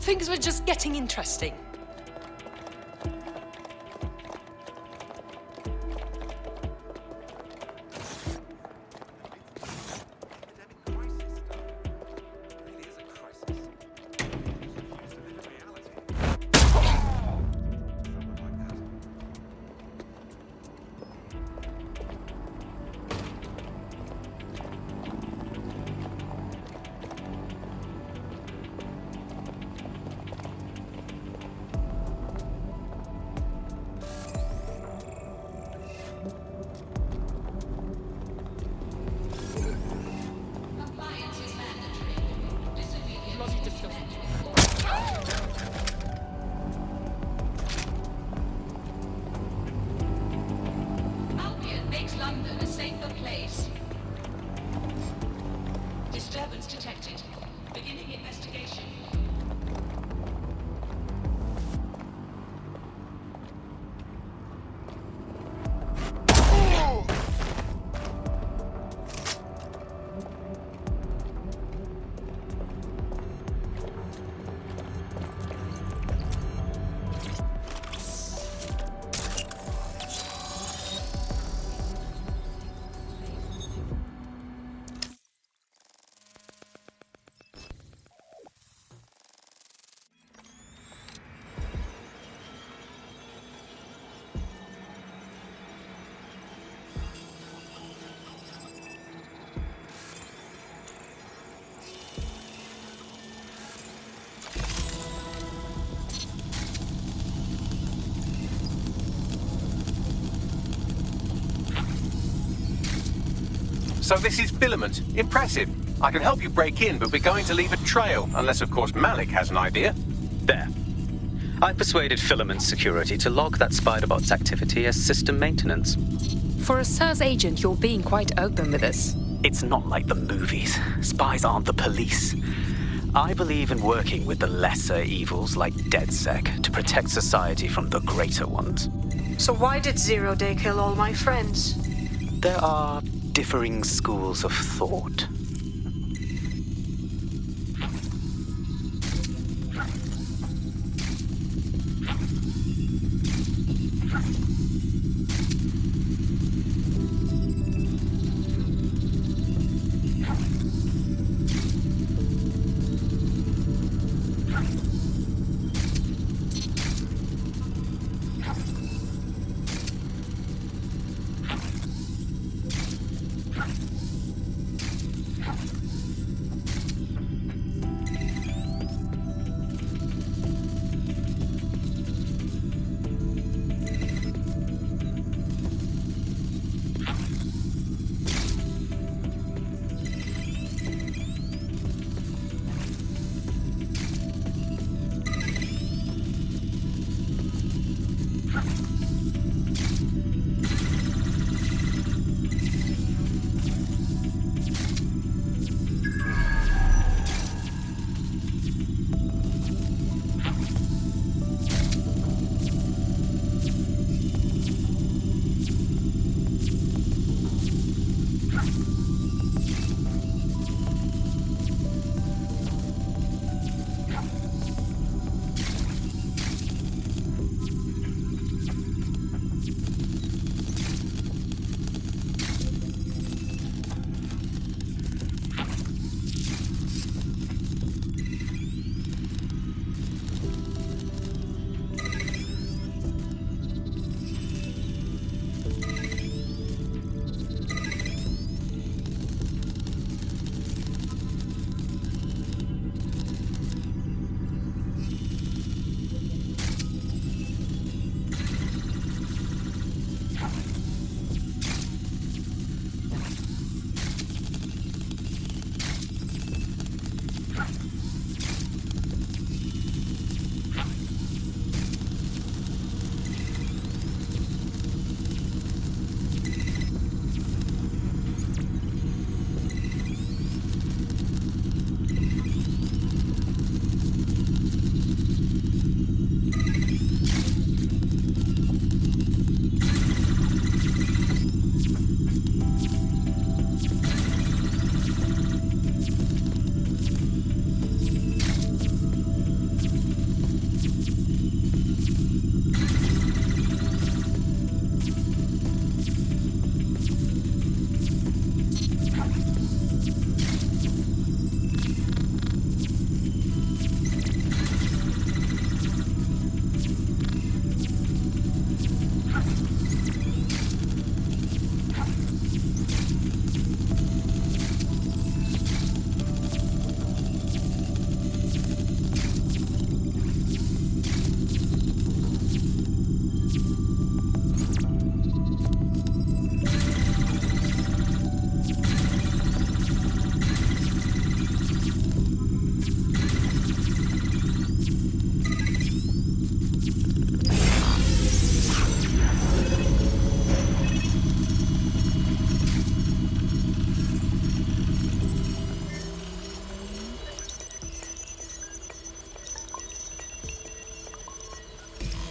things were just getting interesting. So this is Filament. Impressive. I can help you break in, but we're going to leave a trail, unless of course Malik has an idea. There. I persuaded Filament Security to log that Spiderbot's activity as system maintenance. For a SIRS agent, you're being quite open with us. It's not like the movies. Spies aren't the police. I believe in working with the lesser evils like Dedsec to protect society from the greater ones. So why did Zero Day kill all my friends? There are differing schools of thought.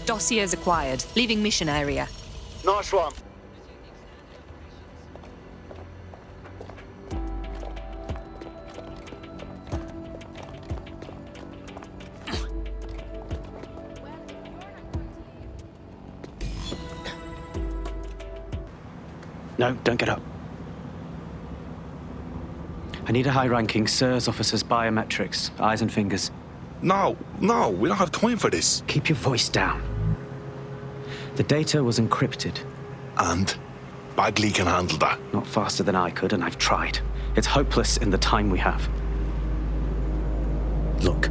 Dossiers acquired. Leaving mission area. Nice one. No, don't get up. I need a high-ranking SIRS officer's biometrics, eyes and fingers. No, we don't have time for this. Keep your voice down. The data was encrypted. And Bagley can handle that. Not faster than I could, and I've tried. It's hopeless in the time we have. Look,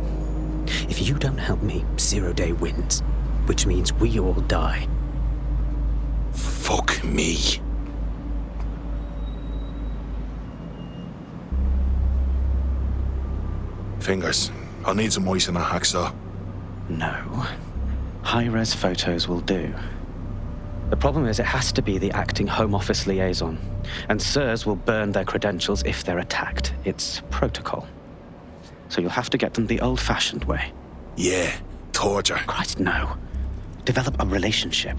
if you don't help me, 0 Day wins. Which means we all die. Fuck me. Fingers. I'll need some ice and a hacksaw. No. High-res photos will do. The problem is it has to be the acting Home Office liaison, and SIRS will burn their credentials if they're attacked. It's protocol. So you'll have to get them the old-fashioned way. Yeah, torture. Christ, no. Develop a relationship.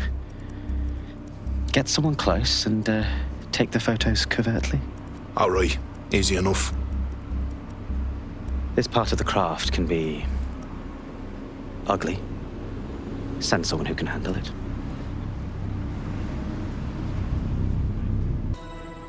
Get someone close and take the photos covertly. All right, easy enough. This part of the craft can be ugly. Send someone who can handle it.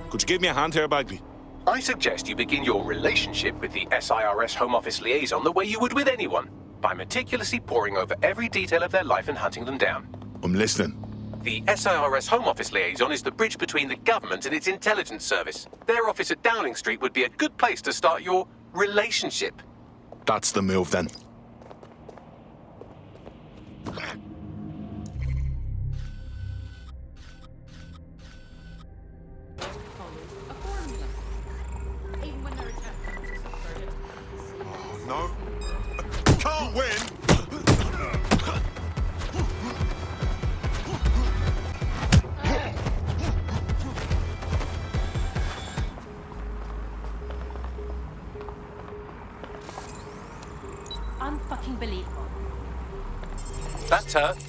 Could you give me a hand here, Bagley? I suggest you begin your relationship with the SIRS Home Office liaison the way you would with anyone, by meticulously poring over every detail of their life and hunting them down. I'm listening. The SIRS Home Office liaison is the bridge between the government and its intelligence service. Their office at Downing Street would be a good place to start your relationship. That's the move, then. Oh, no. Can't win! Unfucking believable. That's her. You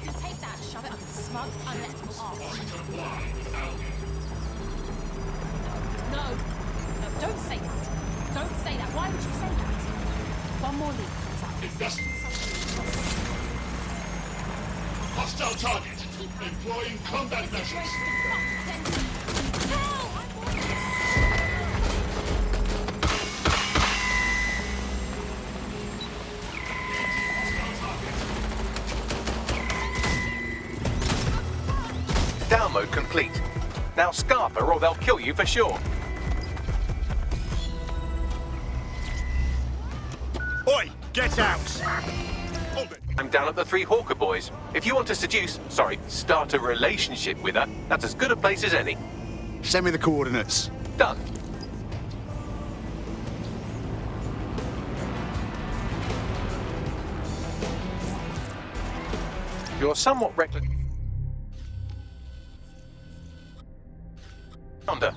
can take that and shove it up the smug, unelectable arse. No, don't say that. Don't say that. Why would you say that? One more lead comes up. Hostile target. Employing combat measures. Download complete. Now scarf her or they'll kill you for sure. Oi, get out! Hold it. I'm down at the Three Hawker boys. If you want to start a relationship with her, that's as good a place as any. Send me the coordinates. Done. You're somewhat reckless. Under.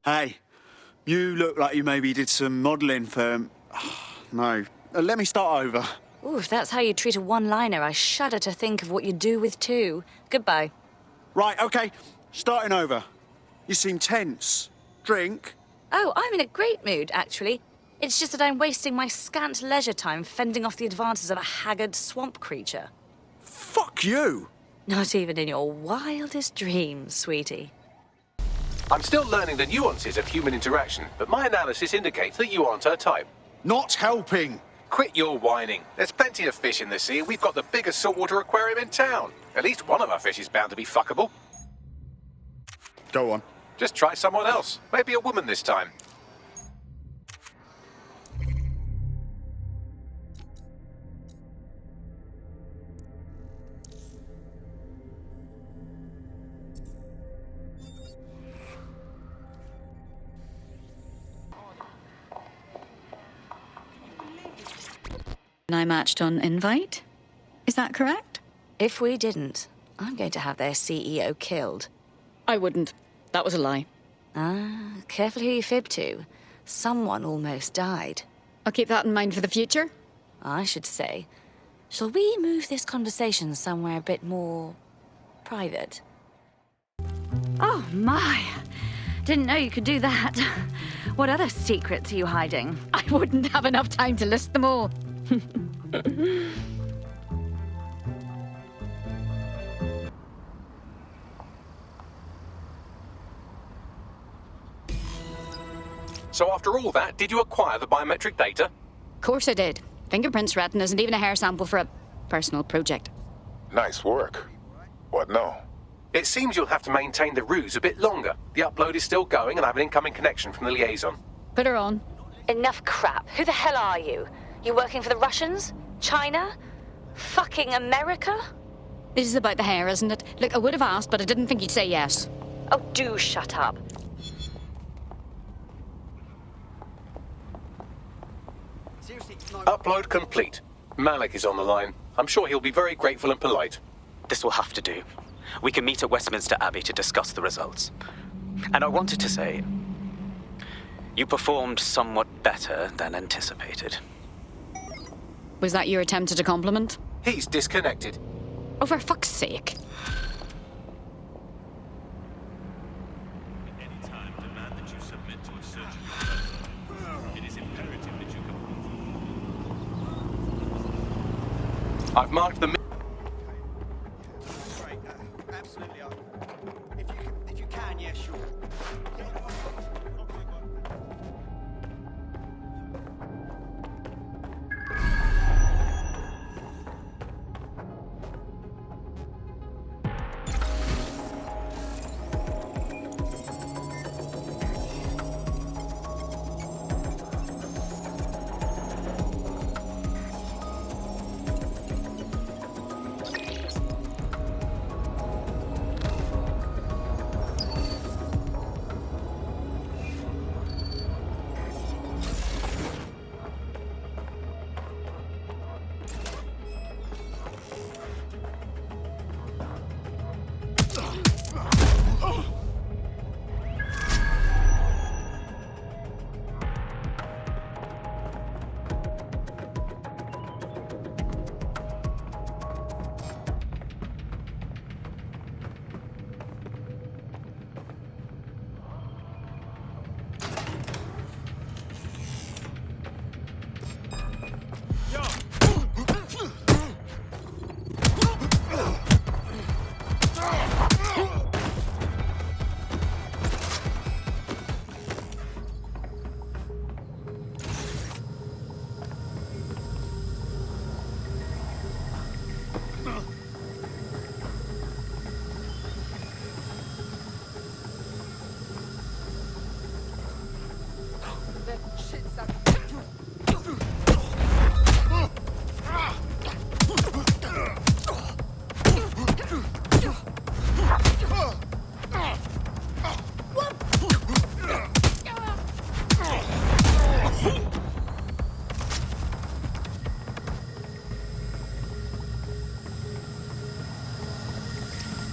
Hey, you look like you maybe did some modelling for... No. Let me start over. Ooh, if that's how you treat a one-liner, I shudder to think of what you do with two. Goodbye. Right, okay. Starting over. You seem tense. Drink? Oh, I'm in a great mood, actually. It's just that I'm wasting my scant leisure time fending off the advances of a haggard swamp creature. Fuck you! Not even in your wildest dreams, sweetie. I'm still learning the nuances of human interaction, but my analysis indicates that you aren't her type. Not helping! Quit your whining. There's plenty of fish in the sea. We've got the biggest saltwater aquarium in town. At least one of our fish is bound to be fuckable. Go on. Just try someone else. Maybe a woman this time. And I matched on invite? Is that correct? If we didn't, I'm going to have their CEO killed. I wouldn't. That was a lie. Ah, careful who you fib to. Someone almost died. I'll keep that in mind for the future. I should say. Shall we move this conversation somewhere a bit more private? Oh my! Didn't know you could do that. What other secrets are you hiding? I wouldn't have enough time to list them all. So after all that, did you acquire the biometric data? Of course I did. Fingerprints retin isn't even a hair sample for a personal project. Nice work. What now? It seems you'll have to maintain the ruse a bit longer. The upload is still going and I have an incoming connection from the Liaison. Put her on. Enough crap. Who the hell are you? You working for the Russians? China? Fucking America? This is about the hair, isn't it? Look, I would have asked, but I didn't think you'd say yes. Oh, do shut up. Upload complete. Malik is on the line. I'm sure he'll be very grateful and polite. This will have to do. We can meet at Westminster Abbey to discuss the results. And I wanted to say, you performed somewhat better than anticipated. Was that your attempt at a compliment? He's disconnected. Oh, for fuck's sake. I've marked the... Great, absolutely. If you can, yeah, sure.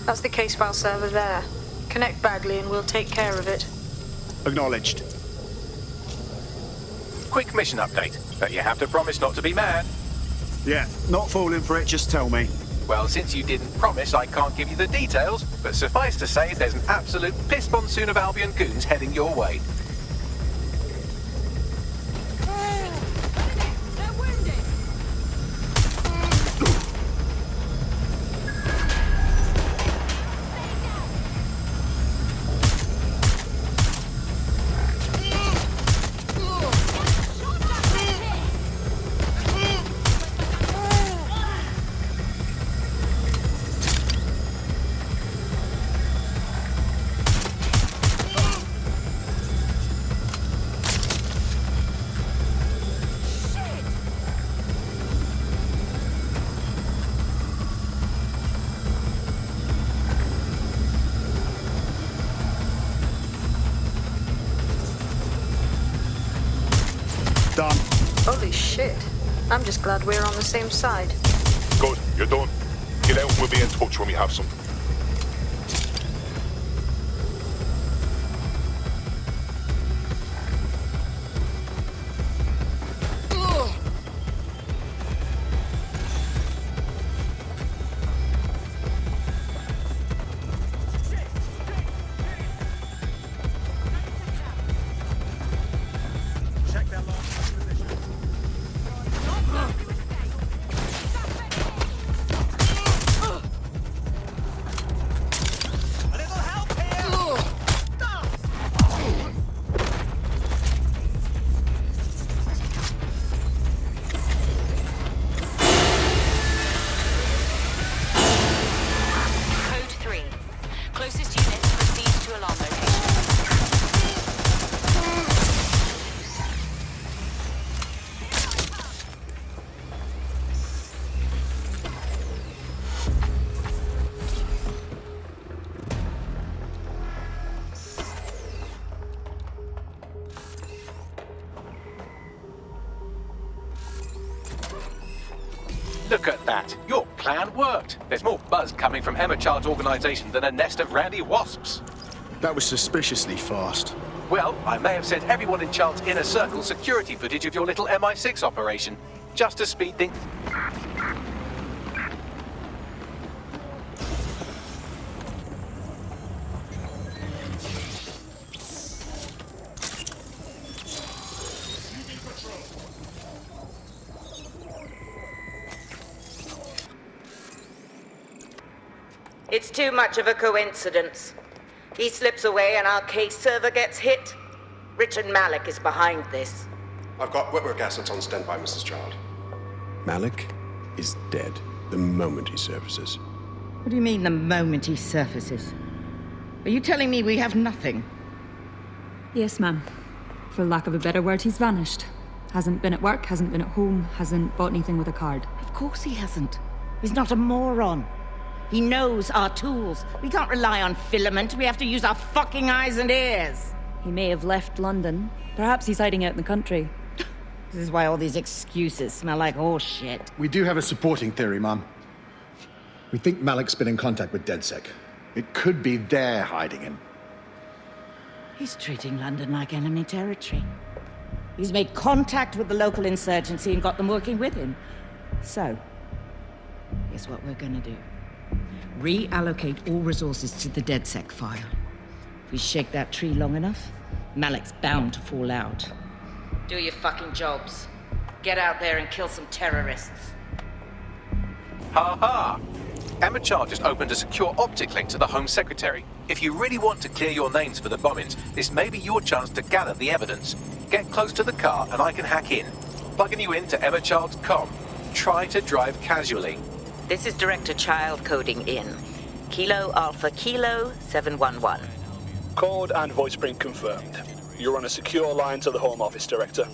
That's the case file server there. Connect Bagley and we'll take care of it. Acknowledged. Quick mission update, but you have to promise not to be mad. Yeah, not falling for it, just tell me. Well, since you didn't promise, I can't give you the details, but suffice to say there's an absolute piss monsoon of Albion goons heading your way. They're wounded. Done. Holy shit. I'm just glad we're on the same side. Good, you're done. Get out and we'll be in touch when we have something. Look at that. Your plan worked. There's more buzz coming from Emma Child's organization than a nest of randy wasps. That was suspiciously fast. Well, I may have sent everyone in Child's inner circle security footage of your little MI6 operation, just to speed things. It's too much of a coincidence. He slips away and our case server gets hit. Richard Malik is behind this. I've got wetwork assets on standby, Mrs. Child. Malik is dead the moment he surfaces. What do you mean, the moment he surfaces? Are you telling me we have nothing? Yes, ma'am. For lack of a better word, he's vanished. Hasn't been at work, hasn't been at home, hasn't bought anything with a card. Of course he hasn't. He's not a moron. He knows our tools. We can't rely on filament. We have to use our fucking eyes and ears. He may have left London. Perhaps he's hiding out in the country. This is why all these excuses smell like horse shit. We do have a supporting theory, Mum. We think Malik's been in contact with Dedsec. It could be they're hiding him. He's treating London like enemy territory. He's made contact with the local insurgency and got them working with him. So, here's what we're gonna do. Reallocate all resources to the Dedsec file. If we shake that tree long enough, Malik's bound to fall out. Do your fucking jobs. Get out there and kill some terrorists. Ha ha! Emma Child just opened a secure optic link to the Home Secretary. If you really want to clear your names for the bombings, this may be your chance to gather the evidence. Get close to the car and I can hack in. Plugging you into Emma Child's comm. Try to drive casually. This is Director Child coding in. Kilo Alpha Kilo 711. Code and voice print confirmed. You're on a secure line to the Home Office, Director.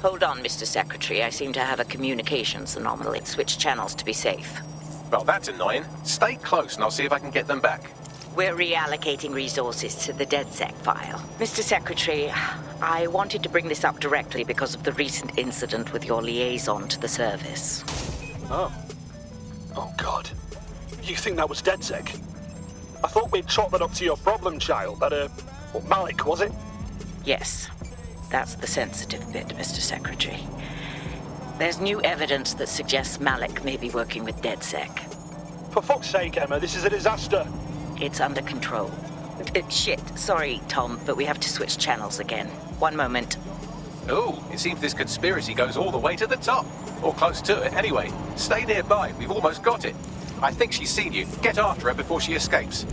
Hold on, Mr. Secretary. I seem to have a communications anomaly. Switch channels to be safe. Well, that's annoying. Stay close and I'll see if I can get them back. We're reallocating resources to the Dedsec file. Mr. Secretary, I wanted to bring this up directly because of the recent incident with your liaison to the service. Oh. Oh, God. You think that was Dedsec? I thought we'd chalk that up to your problem child, that, Malik, was it? Yes. That's the sensitive bit, Mr. Secretary. There's new evidence that suggests Malik may be working with Dedsec. For fuck's sake, Emma, this is a disaster. It's under control. Shit, sorry, Tom, but we have to switch channels again. One moment. Oh, it seems this conspiracy goes all the way to the top. Or close to it, anyway. Stay nearby, we've almost got it. I think she's seen you. Get after her before she escapes.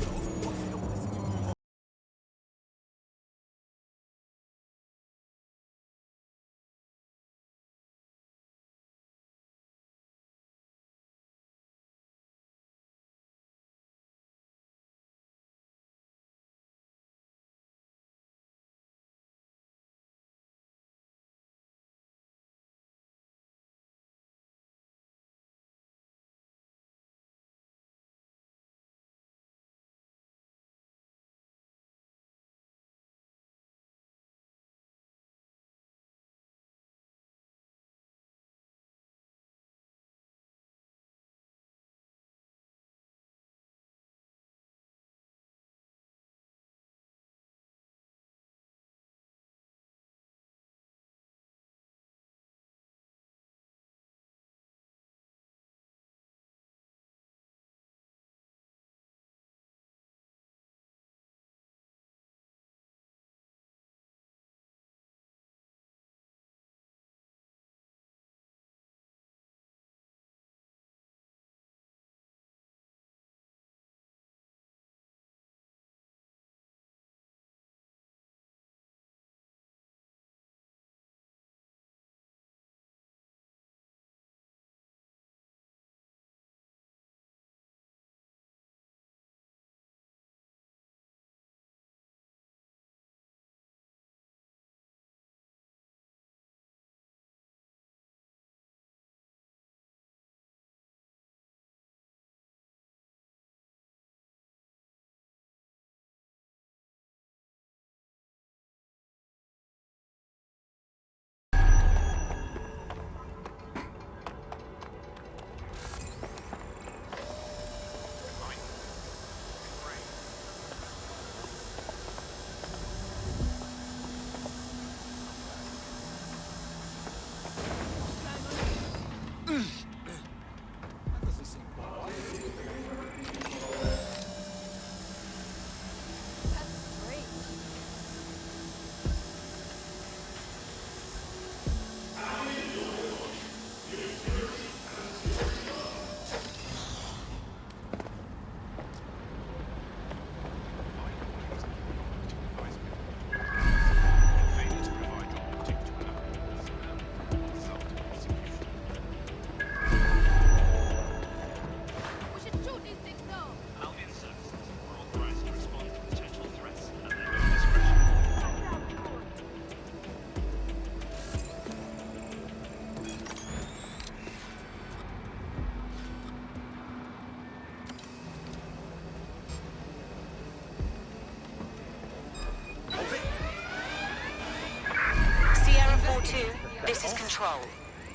control.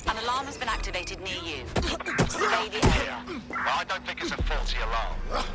An alarm has been activated near you. Survey the area. I don't think it's a faulty alarm.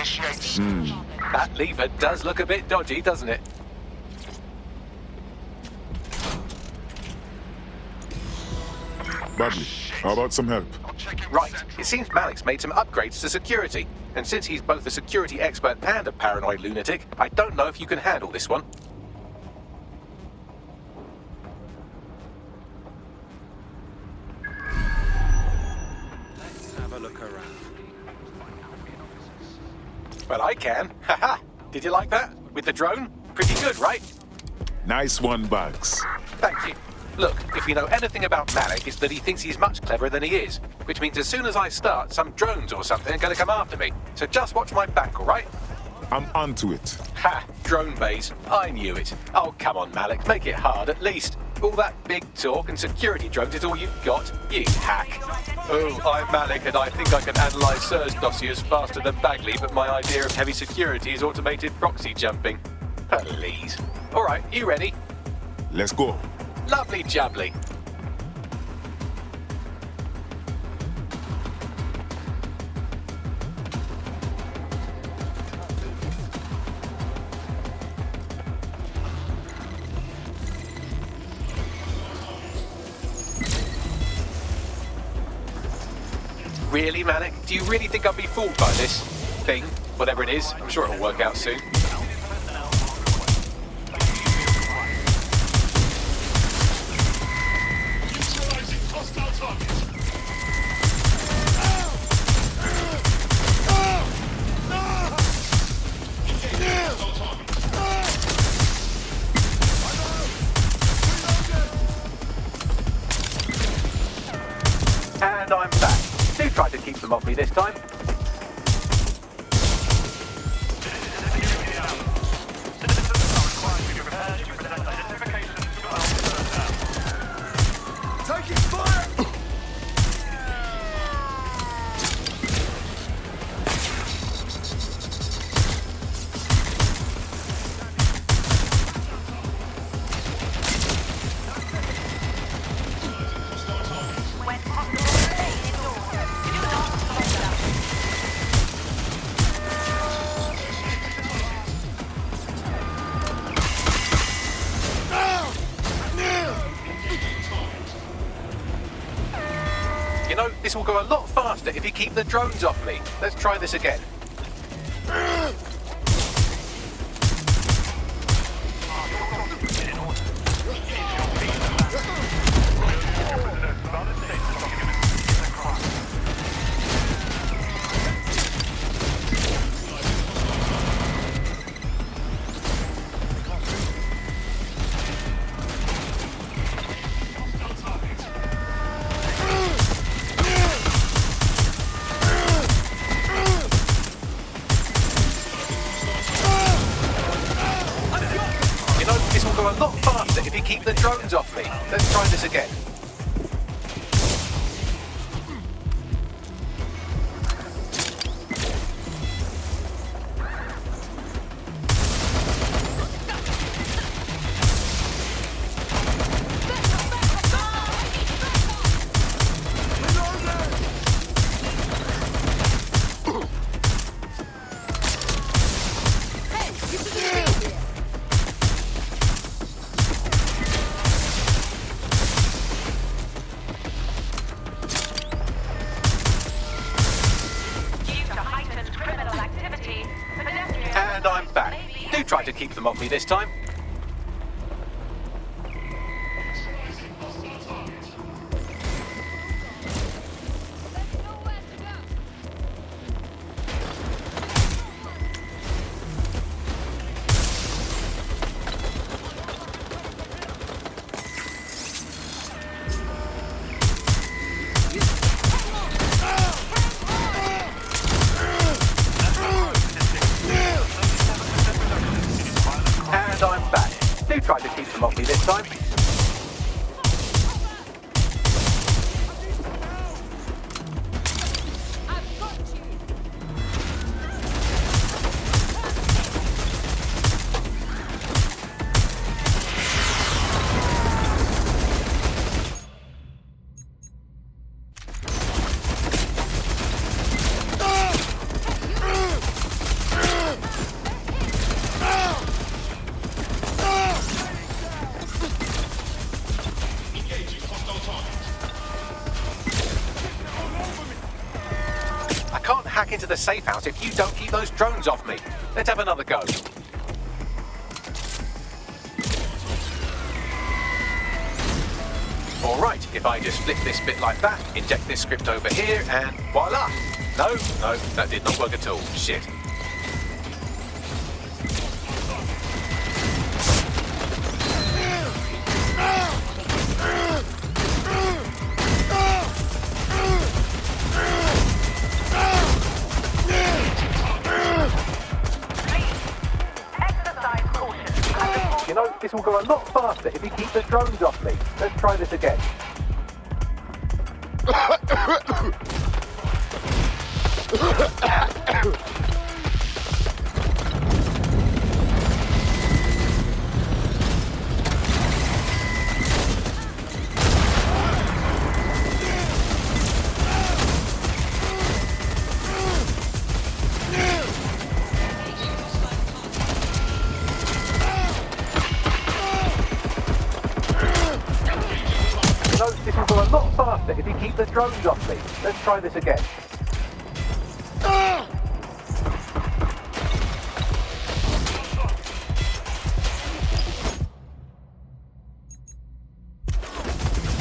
Initiate. That lever does look a bit dodgy, doesn't it? Badly. How about some help? Right. It seems Malik's made some upgrades to security. And since he's both a security expert and a paranoid lunatic, I don't know if you can handle this one. Let's have a look around. Well, I can. Haha. Did you like that? With the drone? Pretty good, right? Nice one, Bugs. Thank you. Look, if we know anything about Malik, it's that he thinks he's much cleverer than he is. Which means as soon as I start, some drones or something are going to come after me. So just watch my back, all right? I'm onto it. Ha! Drone bays. I knew it. Oh, come on, Malik. Make it hard, at least. All that big talk and security drones is all you've got, you hack. Oh, I'm Malik, and I think I can analyse SIRS dossiers faster than Bagley, but my idea of heavy security is automated proxy jumping. Please. All right, you ready? Let's go. Lovely jubbly. Really, Malik? Do you really think I'll be fooled by this thing? Whatever it is, I'm sure it'll work out soon. And I'm back. Do try to keep them off me this time. Taking fire! You know, this will go a lot faster if you keep the drones off me. Let's try this again. This will go a lot faster if you keep the drones off me. Let's try this again. And I'm back. Do try to keep them off me this time. And I'm back. Do try to keep them off me this time. hack into the safe house if you don't keep those drones off me. Let's have another go. Alright, if I just flip this bit like that, inject this script over here, and voila! No, that did not work at all. Shit. You know, this will go a lot faster if you keep the drones off me. Let's try this again. This will go a lot faster if you keep the drones off me. Let's try this again.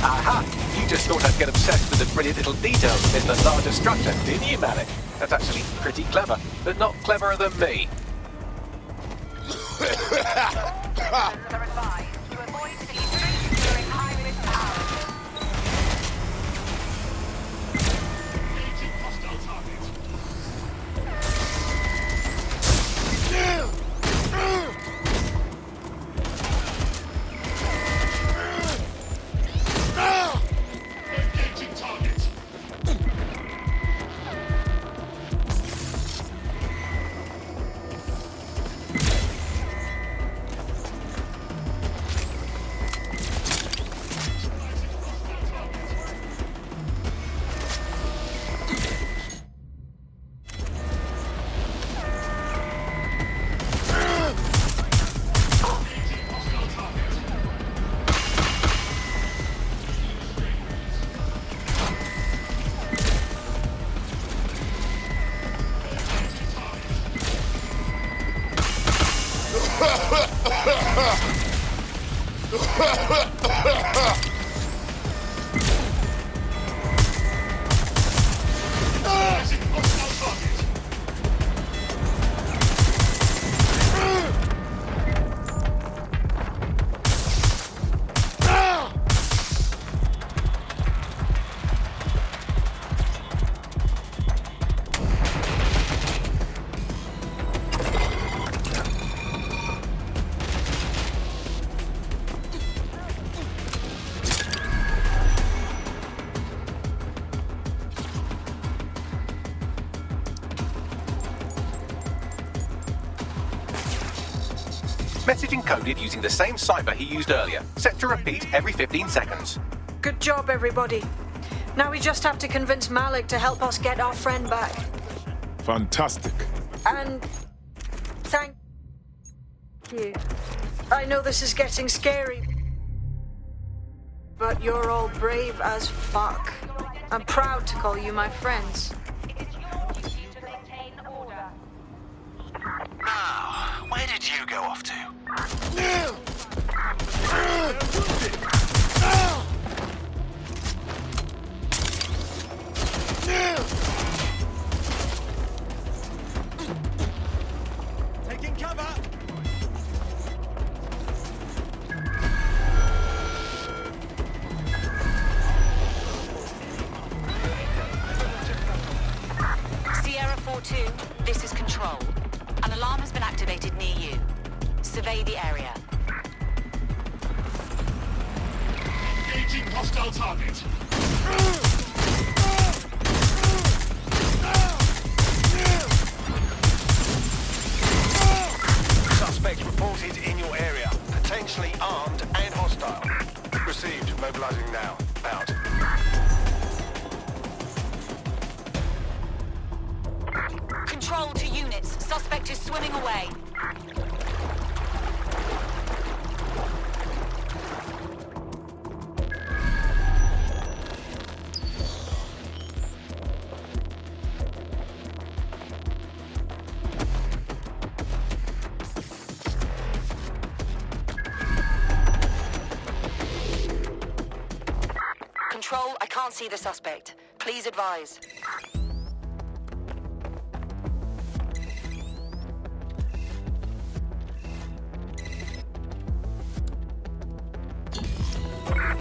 Aha! You just thought I'd get obsessed with the brilliant little details in the larger structure, didn't you, Malik? That's actually pretty clever, but not cleverer than me. Message encoded using the same cipher he used earlier, set to repeat every 15 seconds. Good job, everybody. Now we just have to convince Malik to help us get our friend back. Fantastic. And thank you. I know this is getting scary, but you're all brave as fuck. I'm proud to call you my friends. Now, where did you go off to? Taking cover! Sierra 4-2, this is Control. An alarm has been activated near you. Survey the area. Engaging hostile target. Suspect reported in your area. Potentially armed and hostile. Received. Mobilizing now. Out. Control to units. Suspect is swimming away. Control, I can't see the suspect. Please advise.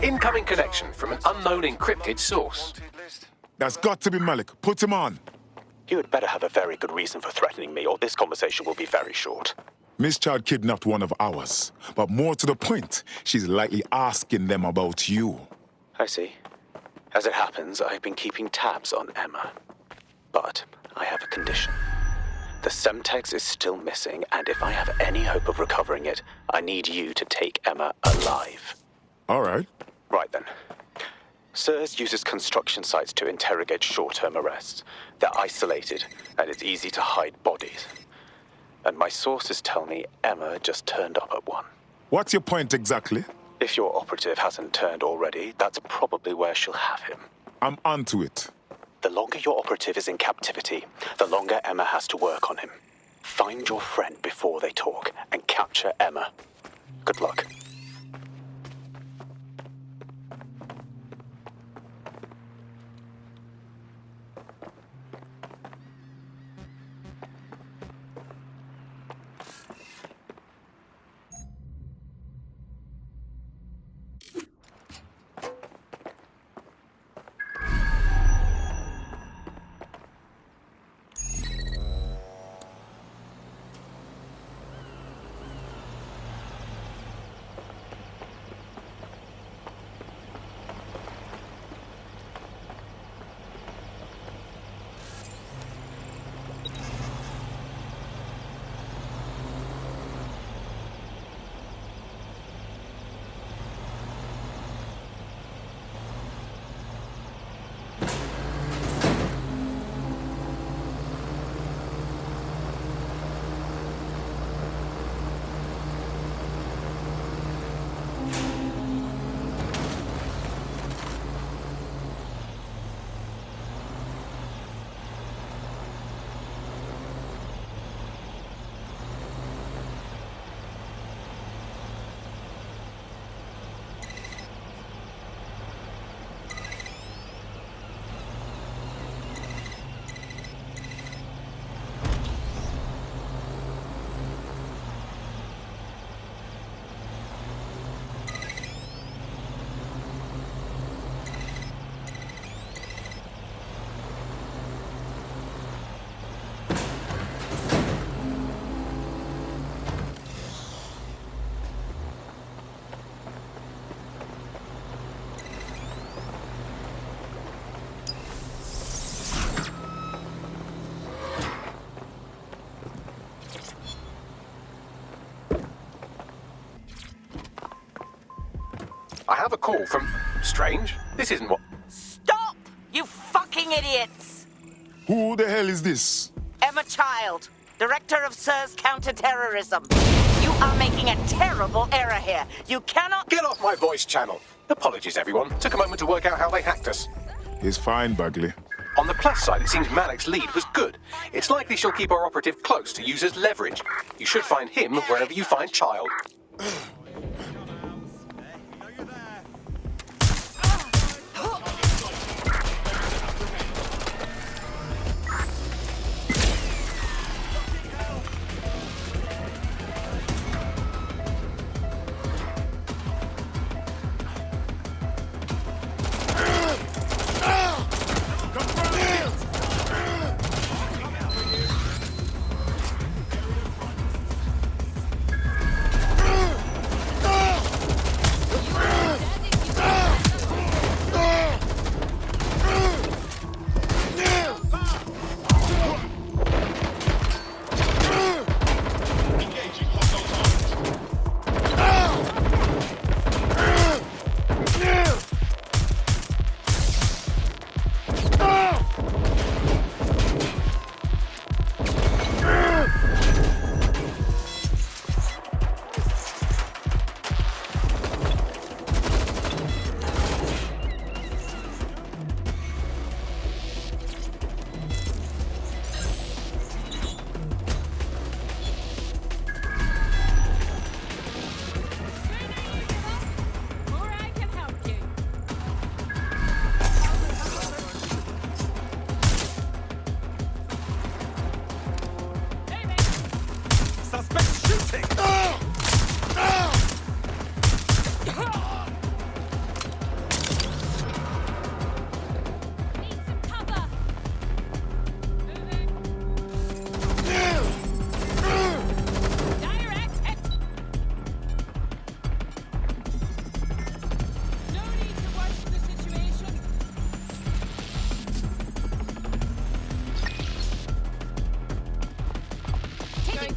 Incoming connection from an unknown encrypted source. That's got to be Malik. Put him on. You had better have a very good reason for threatening me, or this conversation will be very short. Miss Child kidnapped one of ours. But more to the point, she's likely asking them about you. I see. As it happens, I've been keeping tabs on Emma. But I have a condition. The Semtex is still missing, and if I have any hope of recovering it, I need you to take Emma alive. All right. Right then. SIRS uses construction sites to interrogate short-term arrests. They're isolated, and it's easy to hide bodies. And my sources tell me Emma just turned up at one. What's your point exactly? If your operative hasn't turned already, that's probably where she'll have him. I'm onto it. The longer your operative is in captivity, the longer Emma has to work on him. Find your friend before they talk, and capture Emma. Good luck. I have a call from... Strange. This isn't what... Stop, you fucking idiots! Who the hell is this? Emma Child, Director of SIRS Counterterrorism. You are making a terrible error here. You cannot... Get off my voice channel. Apologies, everyone. Took a moment to work out how they hacked us. It's fine, Bagley. On the plus side, it seems Malik's lead was good. It's likely she'll keep our operative close to use as leverage. You should find him wherever you find Child.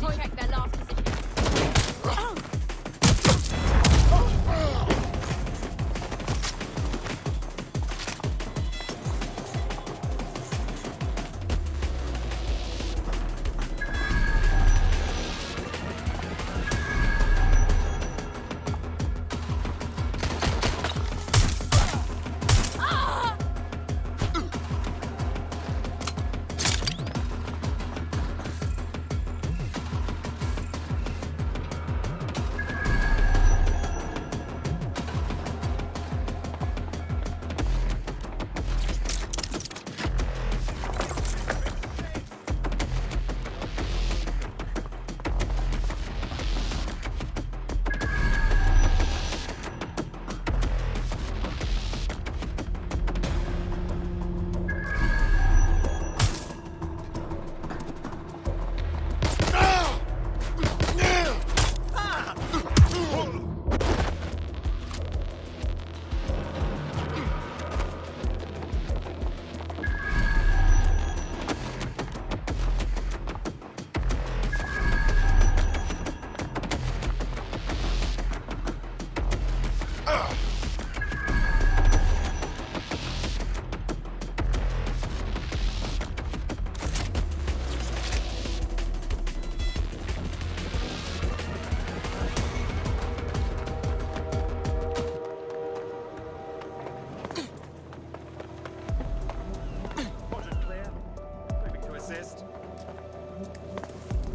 need to check their last position.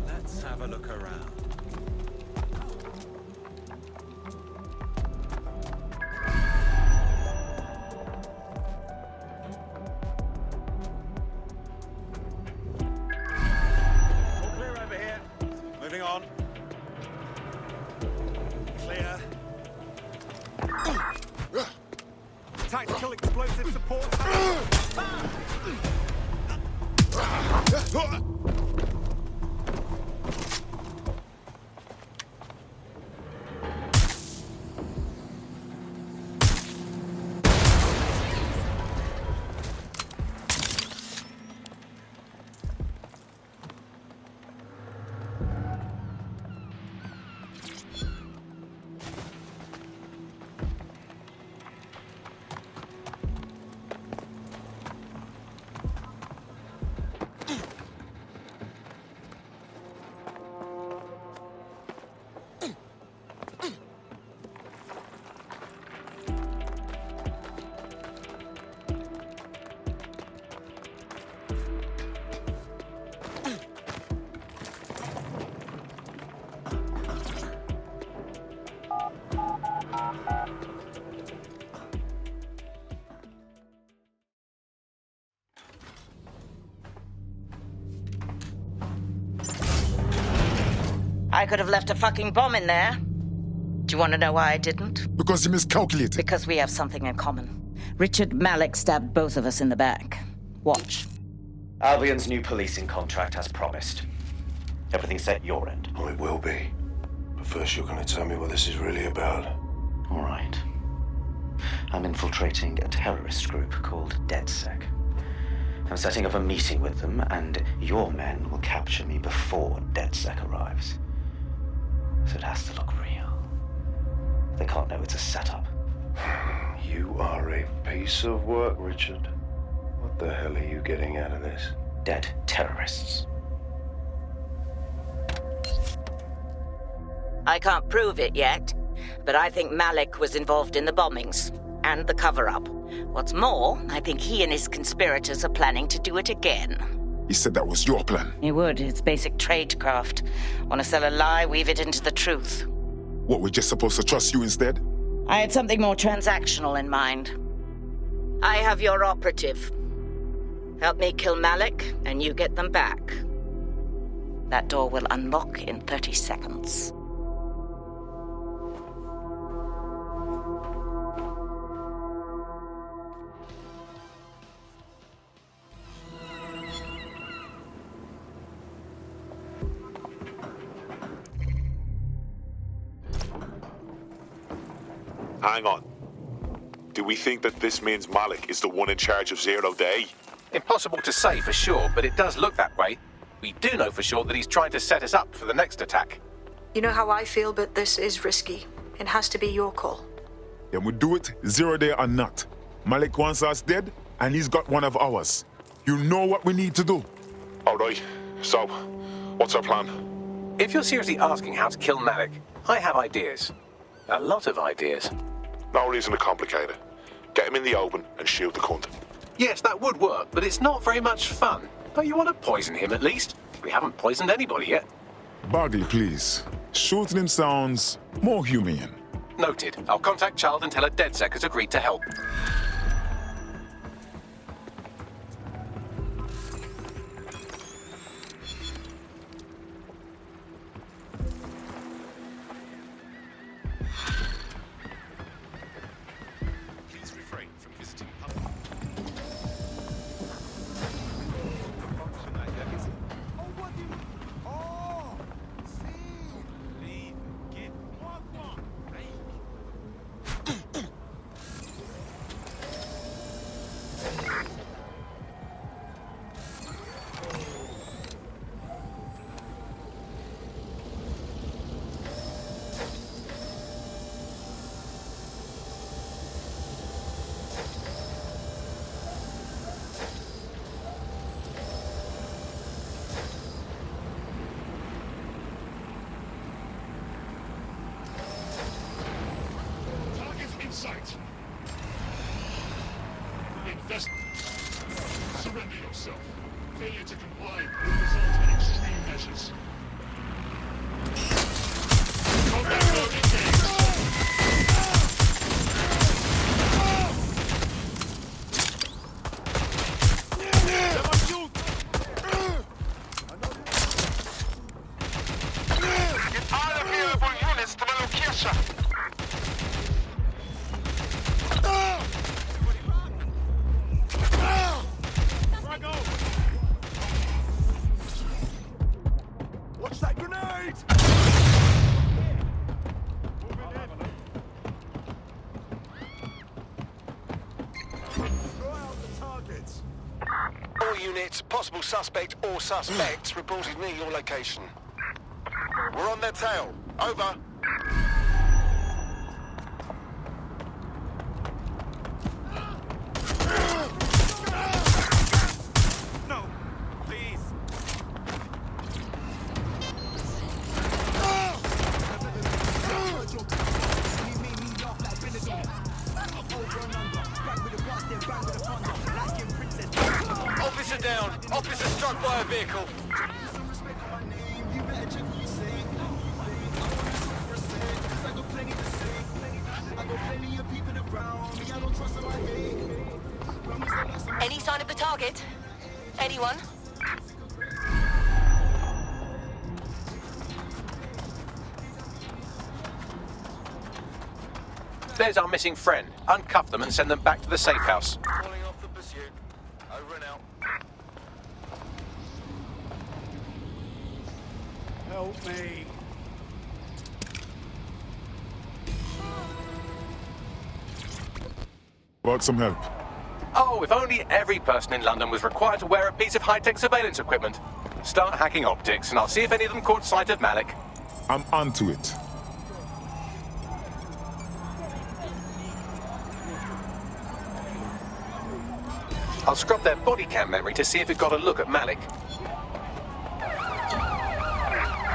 Let's have a look around. All clear over here. Moving on. Clear. Tactical explosive support. I could have left a fucking bomb in there. Do you want to know why I didn't? Because you miscalculated. Because we have something in common. Richard Malik stabbed both of us in the back. Watch. Albion's new policing contract as promised. Everything set your end. Oh, it will be. But first you're going to tell me what this is really about. All right. I'm infiltrating a terrorist group called Dedsec. I'm setting up a meeting with them, and your men will capture me before Dedsec arrives. So it has to look real. They can't know it's a setup. You are a piece of work, Richard. What the hell are you getting out of this? Dead terrorists. I can't prove it yet, but I think Malik was involved in the bombings and the cover-up. What's more, I think he and his conspirators are planning to do it again. He said that was your plan. He would. It's basic tradecraft. Want to sell a lie, weave it into the truth. What, we're just supposed to trust you instead? I had something more transactional in mind. I have your operative. Help me kill Malik, and you get them back. That door will unlock in 30 seconds. Hang on. Do we think that this means Malik is the one in charge of Zero Day? Impossible to say for sure, but it does look that way. We do know for sure that he's trying to set us up for the next attack. You know how I feel, but this is risky. It has to be your call. Then we do it 0 day or not. Malik wants us dead, and he's got one of ours. You know what we need to do. All right. So, what's our plan? If you're seriously asking how to kill Malik, I have ideas. A lot of ideas. No reason to complicate it. Get him in the open and shoot the cunt. Yes, that would work, but it's not very much fun. But you want to poison him at least. We haven't poisoned anybody yet. Bagley, please. Shooting him sounds more humane. Noted. I'll contact Child and tell her Dedsec has agreed to help. Please refrain from visiting public. Sight. Invest. Surrender yourself. Failure to comply will result in extreme measures. Combat mode engaged. Get all available units to the location. Watch that grenade! Throw out the targets. All units, possible suspect or suspects reported near your location. We're on their tail. Over. No, please. Officer down. Officer struck by a vehicle. Any sign of the target? Anyone? There's our missing friend. Uncuff them and send them back to the safe house. Calling off the pursuit. Over and out. Help me. Want some help? Oh, if only every person in London was required to wear a piece of high-tech surveillance equipment. Start hacking optics, and I'll see if any of them caught sight of Malik. I'm onto it. I'll scrub their body cam memory to see if it got a look at Malik.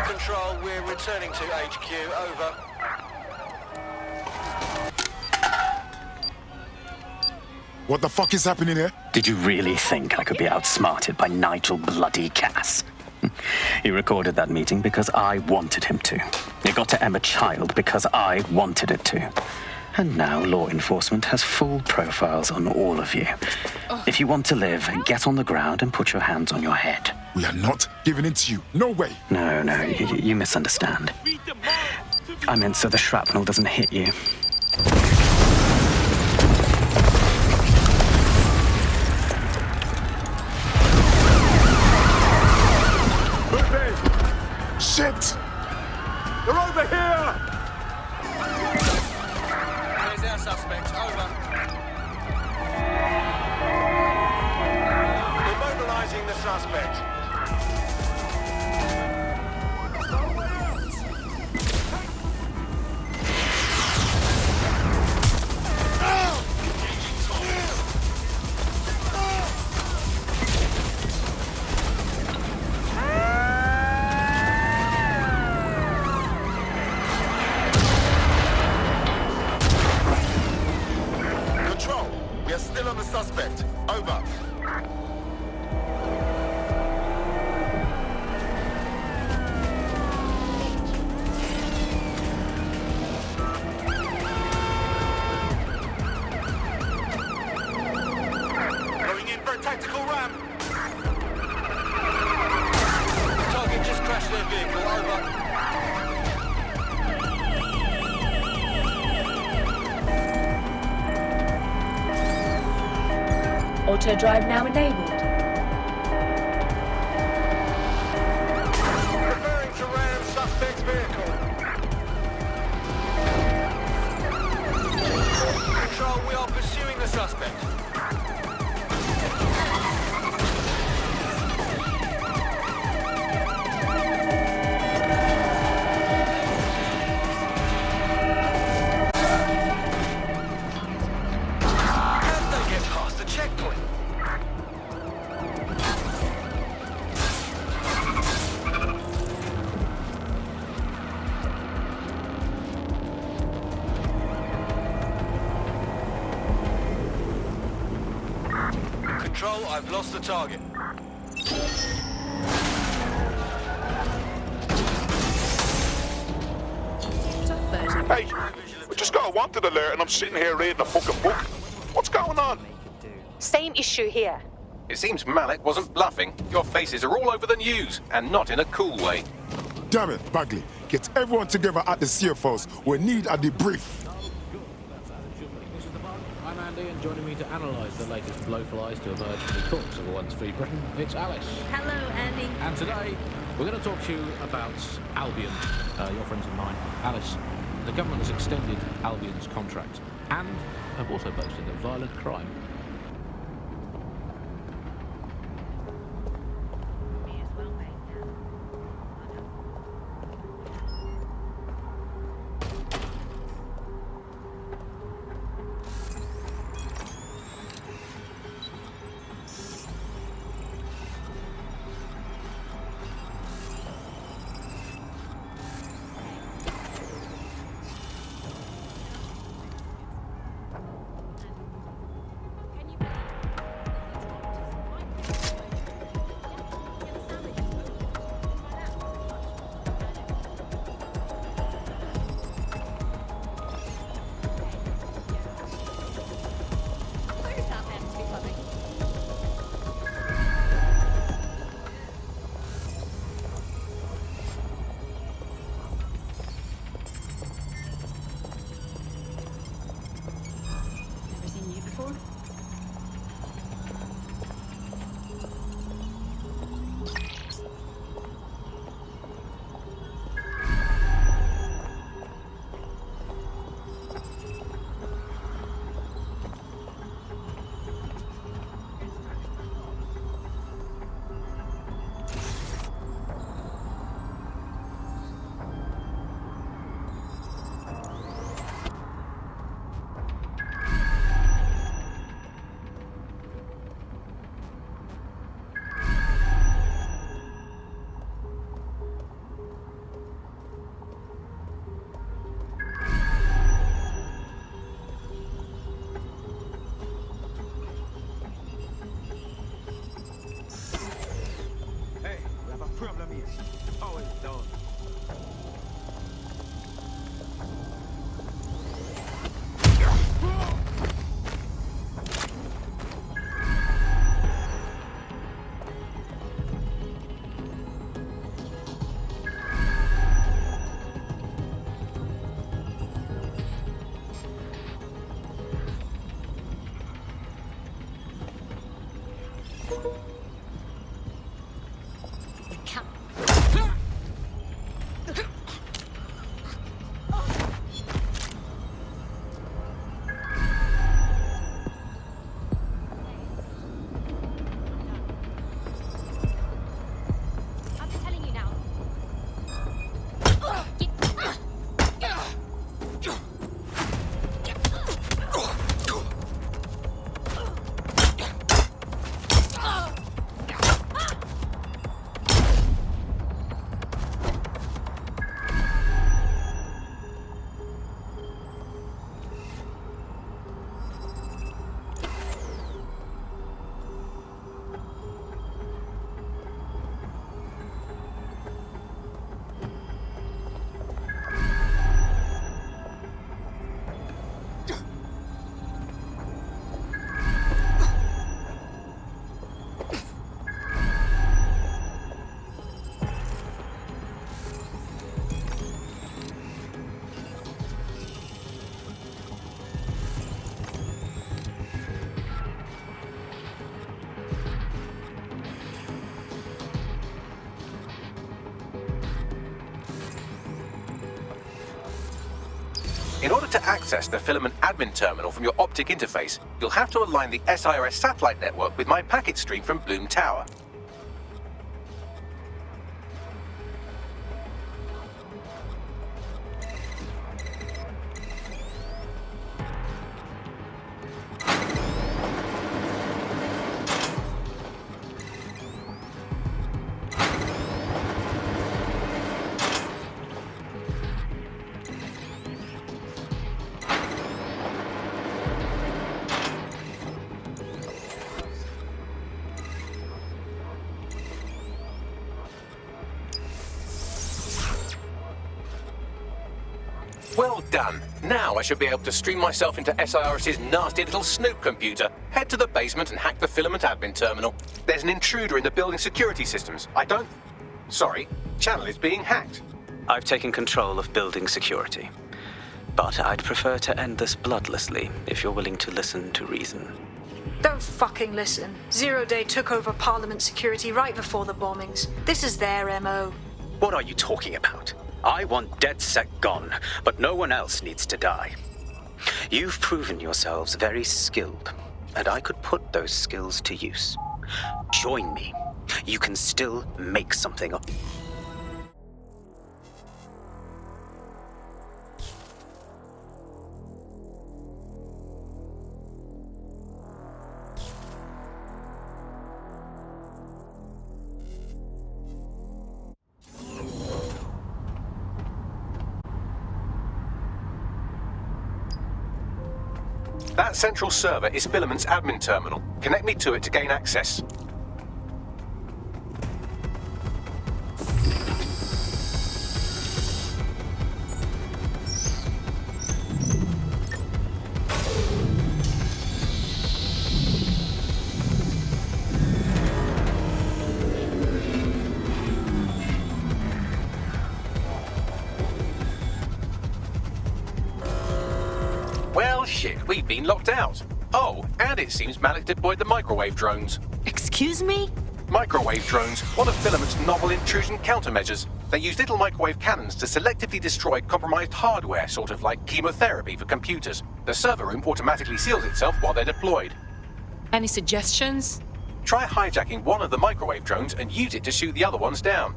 Control, we're returning to HQ. Over. What the fuck is happening here? Did you really think I could be outsmarted by Nigel bloody Cass? He recorded that meeting because I wanted him to. It got to Emma Child because I wanted it to. And now law enforcement has full profiles on all of you. If you want to live, get on the ground and put your hands on your head. We are not giving it to you. No way. No, you misunderstand. I meant so the shrapnel doesn't hit you. Shit! They're over here! Here's our suspect. Over. We're mobilizing the suspect. suspect. Over. Going in for a tactical ram. Target just crashed their vehicle. Over. Auto drive now enabled. Preparing to ram suspect's vehicle. Control, we are pursuing the suspect. How did they get past the checkpoint? Control, I've lost the target. Hey, we just got a wanted alert and I'm sitting here reading a fucking book. What's going on? Same issue here. It seems Malik wasn't bluffing. Your faces are all over the news, and not in a cool way. Damn it, Bagley. Get everyone together at the CFOs. We need a debrief. I'm Andy, and joining me to analyse the latest blowflies to emerge from the corpse of a once free Britain, it's Alice. Hello, Andy. And today, we're going to talk to you about Albion, your friends and mine. Alice, the government has extended Albion's contract and have also boasted of violent crime. In order to access the filament admin terminal from your optic interface, you'll have to align the SIRS satellite network with my packet stream from Bloom Tower. Well done. Now I should be able to stream myself into SIRS's nasty little snoop computer, head to the basement and hack the filament admin terminal. There's an intruder in the building security systems. Sorry, channel is being hacked. I've taken control of building security. But I'd prefer to end this bloodlessly if you're willing to listen to reason. Don't fucking listen. Zero Day took over Parliament security right before the bombings. This is their MO. What are you talking about? I want Dedsec gone, but no one else needs to die. You've proven yourselves very skilled, and I could put those skills to use. Join me. You can still make something of... That central server is Filament's admin terminal. Connect me to it to gain access. Well, shit, we've been locked out. Oh, and it seems Malik deployed the microwave drones. Excuse me? Microwave drones, one of Filament's novel intrusion countermeasures. They use little microwave cannons to selectively destroy compromised hardware, sort of like chemotherapy for computers. The server room automatically seals itself while they're deployed. Any suggestions? Try hijacking one of the microwave drones and use it to shoot the other ones down.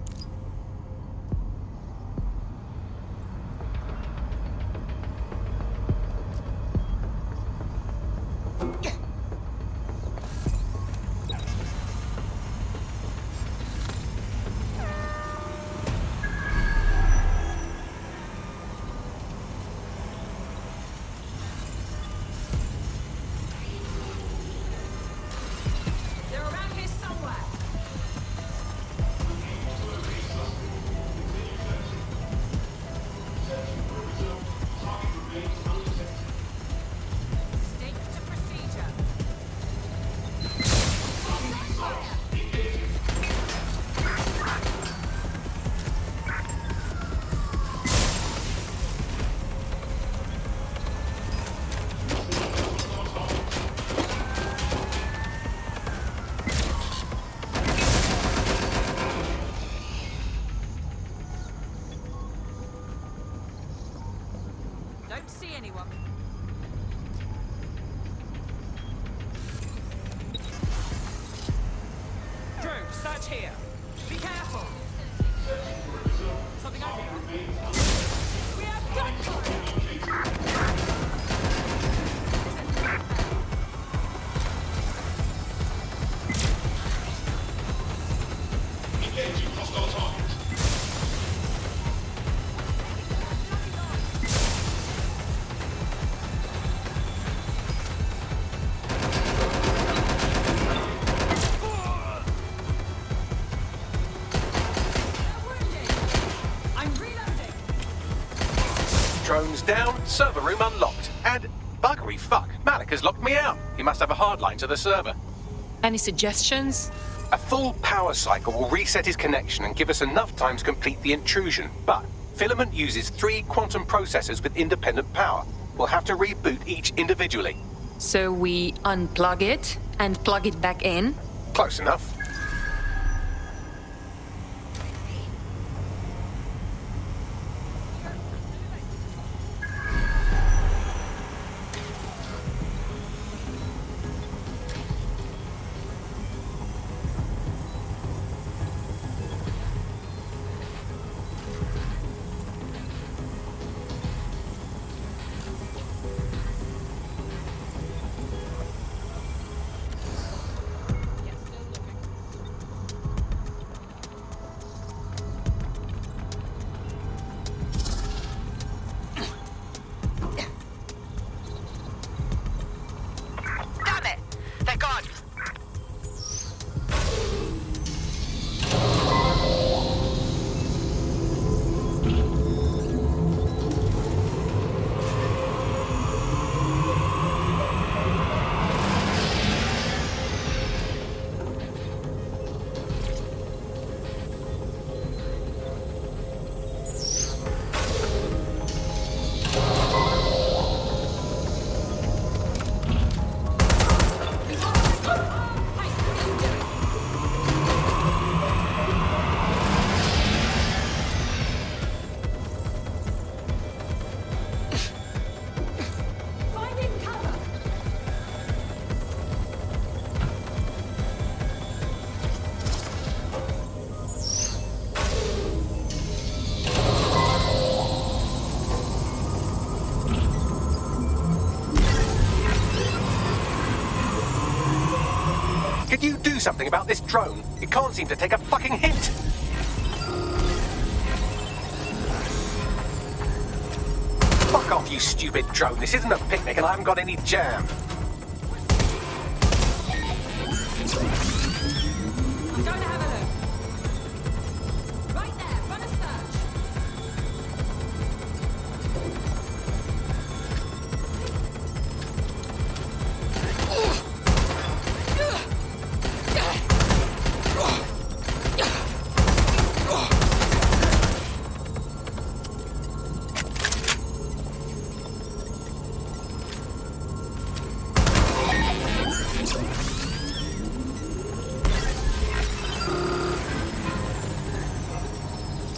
They're around here somewhere. Stick to procedure. Don't see anyone. Drew, search here. Be careful. Something over here. We have gunfire. Engaging hostile targets. I'm reloading. Drones down, server room unlocked. And buggery fuck, Malik has locked me out. He must have a hard line to the server. Any suggestions? A full power cycle will reset his connection and give us enough time to complete the intrusion. But Filament uses 3 quantum processors with independent power. We'll have to reboot each individually. So we unplug it and plug it back in? Close enough. Could you do something about this drone? It can't seem to take a fucking hit. Fuck off, you stupid drone. This isn't a picnic and I haven't got any jam. I'm going to have a look. Right there, run a search.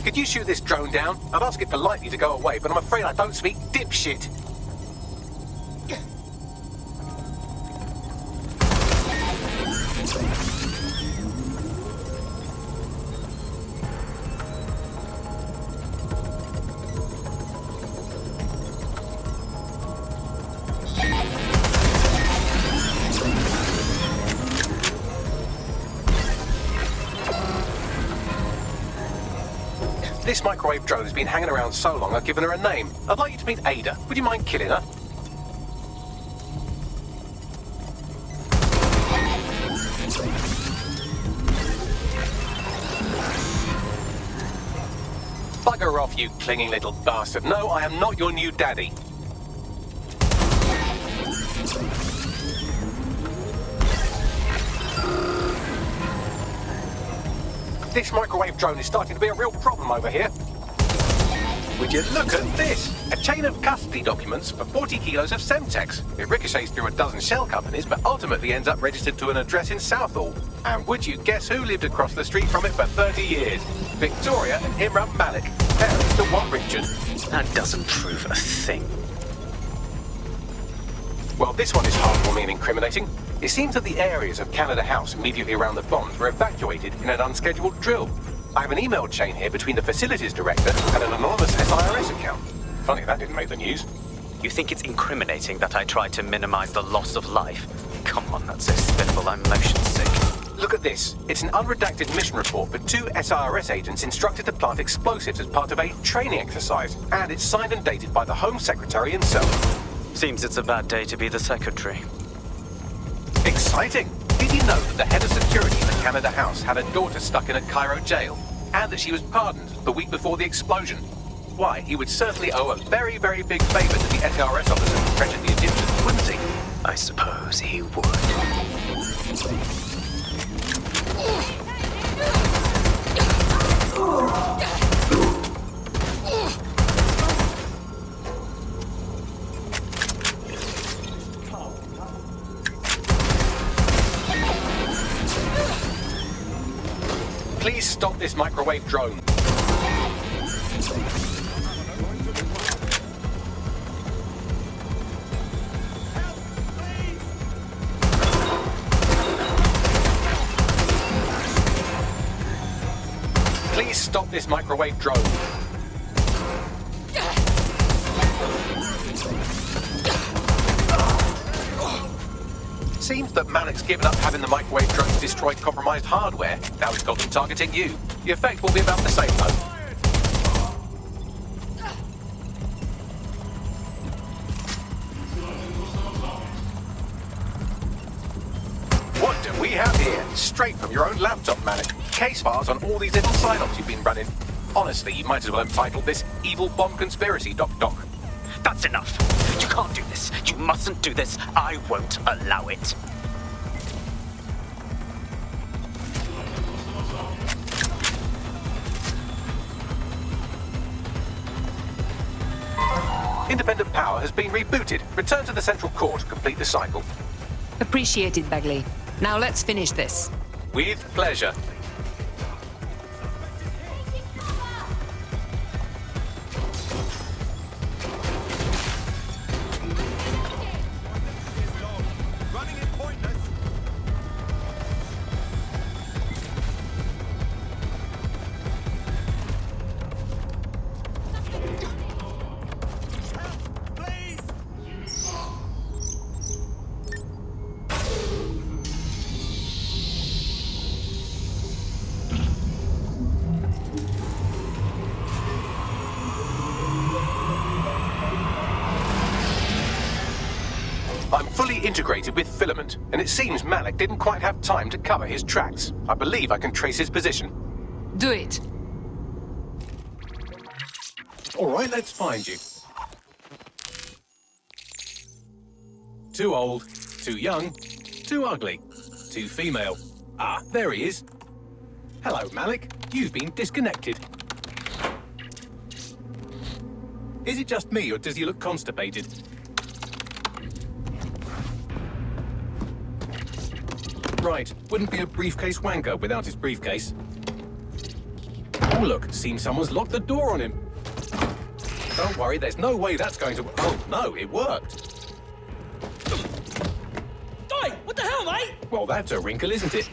Could you shoot this drone down? I'd ask it politely to go away, but I'm afraid I don't speak dipshit. This microwave drone has been hanging around so long I've given her a name. I'd like you to meet Ada. Would you mind killing her? Bugger off, you clinging little bastard. No, I am not your new daddy. This microwave drone is starting to be a real problem over here. Would you look at this? A chain of custody documents for 40 kilos of Semtex. It ricochets through a dozen shell companies, but ultimately ends up registered to an address in Southall. And would you guess who lived across the street from it for 30 years? Victoria and Imran Malik, parents to one Richard. That doesn't prove a thing. Well, this one is heartwarming and incriminating. It seems that the areas of Canada House immediately around the bombs were evacuated in an unscheduled drill. I have an email chain here between the facilities director and an anonymous SIRS account. Funny that didn't make the news. You think it's incriminating that I tried to minimize the loss of life? Come on, that's so spiffle, I'm motion sick. Look at this. It's an unredacted mission report for 2 SIRS agents instructed to plant explosives as part of a training exercise. And it's signed and dated by the Home Secretary himself. Seems it's a bad day to be the secretary. Exciting! Did you know that the head of security at the Canada House had a daughter stuck in a Cairo jail? And that she was pardoned the week before the explosion? Why, he would certainly owe a very, very big favor to the SRS officer who pressured the Egyptians, wouldn't he? I suppose he would. Please stop this microwave drone. Please stop this microwave drone. Seems that Malik's given up having the microwave drones destroy compromised hardware. Now he's got them targeting you. The effect will be about the same, though. What do we have here? Straight from your own laptop, Malik. Case files on all these little side-ops you've been running. Honestly, you might as well entitle this Evil Bomb Conspiracy, Doc. That's enough. You can't do this. You mustn't do this. I won't allow it. Independent power has been rebooted. Return to the central core to complete the cycle. Appreciated, Bagley. Now let's finish this. With pleasure. I'm fully integrated with Filament, and it seems Malik didn't quite have time to cover his tracks. I believe I can trace his position. Do it. All right, let's find you. Too old, too young, too ugly, too female. Ah, there he is. Hello, Malik. You've been disconnected. Is it just me, or does he look constipated? Right, wouldn't be a briefcase wanker without his briefcase. Oh look, seems someone's locked the door on him. Don't worry, there's no way that's going to... Oh no, it worked. Oi, what the hell, mate? Well, that's a wrinkle, isn't it?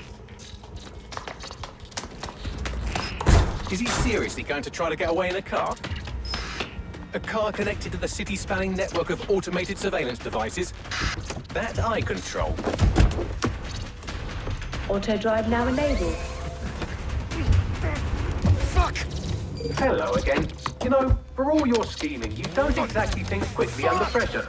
Is he seriously going to try to get away in a car? A car connected to the city-spanning network of automated surveillance devices? That I control. Auto drive now enabled. Fuck! Hello again. You know, for all your scheming, you don't exactly think quickly under pressure.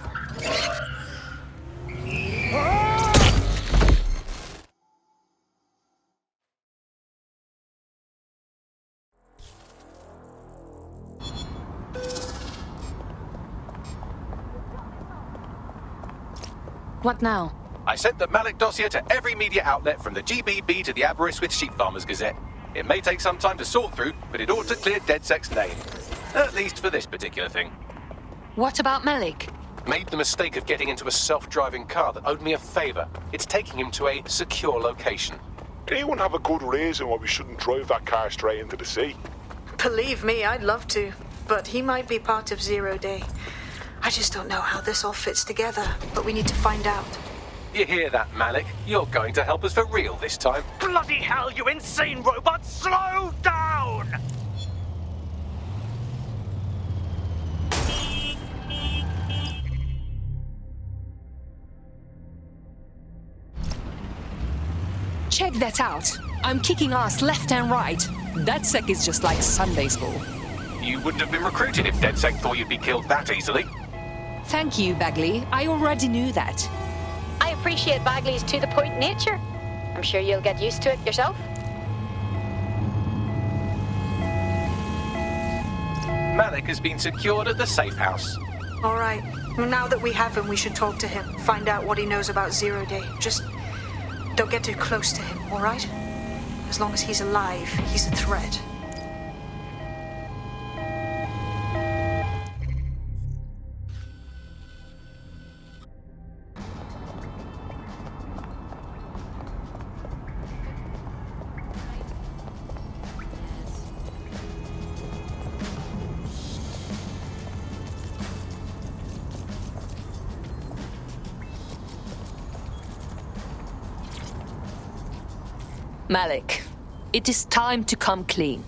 What now? I sent the Malik Dossier to every media outlet from the GBB to the Aberystwyth Sheep Farmers Gazette. It may take some time to sort through, but it ought to clear Dedsec's name. At least for this particular thing. What about Malik? Made the mistake of getting into a self-driving car that owed me a favor. It's taking him to a secure location. Anyone have a good reason why we shouldn't drive that car straight into the sea? Believe me, I'd love to. But he might be part of Zero Day. I just don't know how this all fits together, but we need to find out. You hear that, Malik? You're going to help us for real this time. Bloody hell, you insane robot! Slow down! Check that out. I'm kicking ass left and right. Dedsec is just like Sunday school. You wouldn't have been recruited if Dedsec thought you'd be killed that easily. Thank you, Bagley. I already knew that. I appreciate Bagley's to-the-point nature. I'm sure you'll get used to it yourself. Malik has been secured at the safe house. All right. Now that we have him, we should talk to him. Find out what he knows about Zero Day. Just don't get too close to him, all right? As long as he's alive, he's a threat. Malik, it is time to come clean.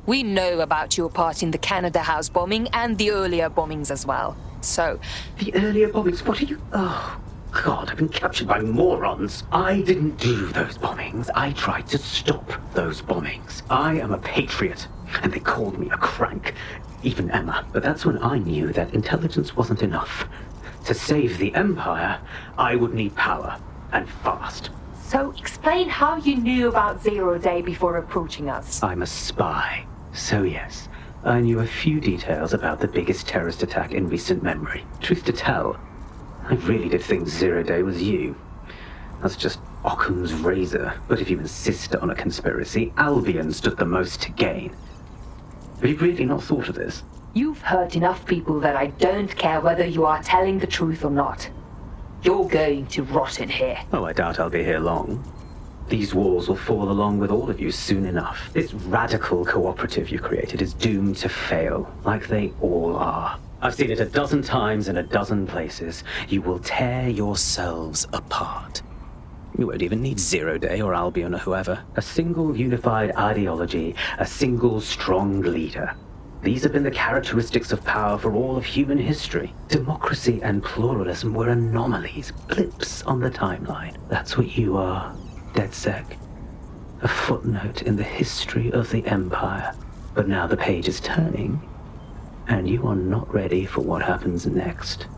We know about your part in the Canada House bombing and the earlier bombings as well. So... The earlier bombings? What are you... Oh, God, I've been captured by morons. I didn't do those bombings. I tried to stop those bombings. I am a patriot, and they called me a crank. Even Emma. But that's when I knew that intelligence wasn't enough. To save the Empire, I would need power, and fast. So explain how you knew about Zero Day before approaching us. I'm a spy. So yes, I knew a few details about the biggest terrorist attack in recent memory. Truth to tell, I really did think Zero Day was you. That's just Occam's razor. But if you insist on a conspiracy, Albion stood the most to gain. Have you really not thought of this? You've hurt enough people that I don't care whether you are telling the truth or not. You're going to rot in here. Oh, I doubt I'll be here long. These walls will fall along with all of you soon enough. This radical cooperative you created is doomed to fail, like they all are. I've seen it a dozen times in a dozen places. You will tear yourselves apart. You won't even need Zero Day or Albion or whoever. A single unified ideology, a single strong leader. These have been the characteristics of power for all of human history. Democracy and pluralism were anomalies, blips on the timeline. That's what you are, Dedsec. A footnote in the history of the Empire. But now the page is turning, and you are not ready for what happens next.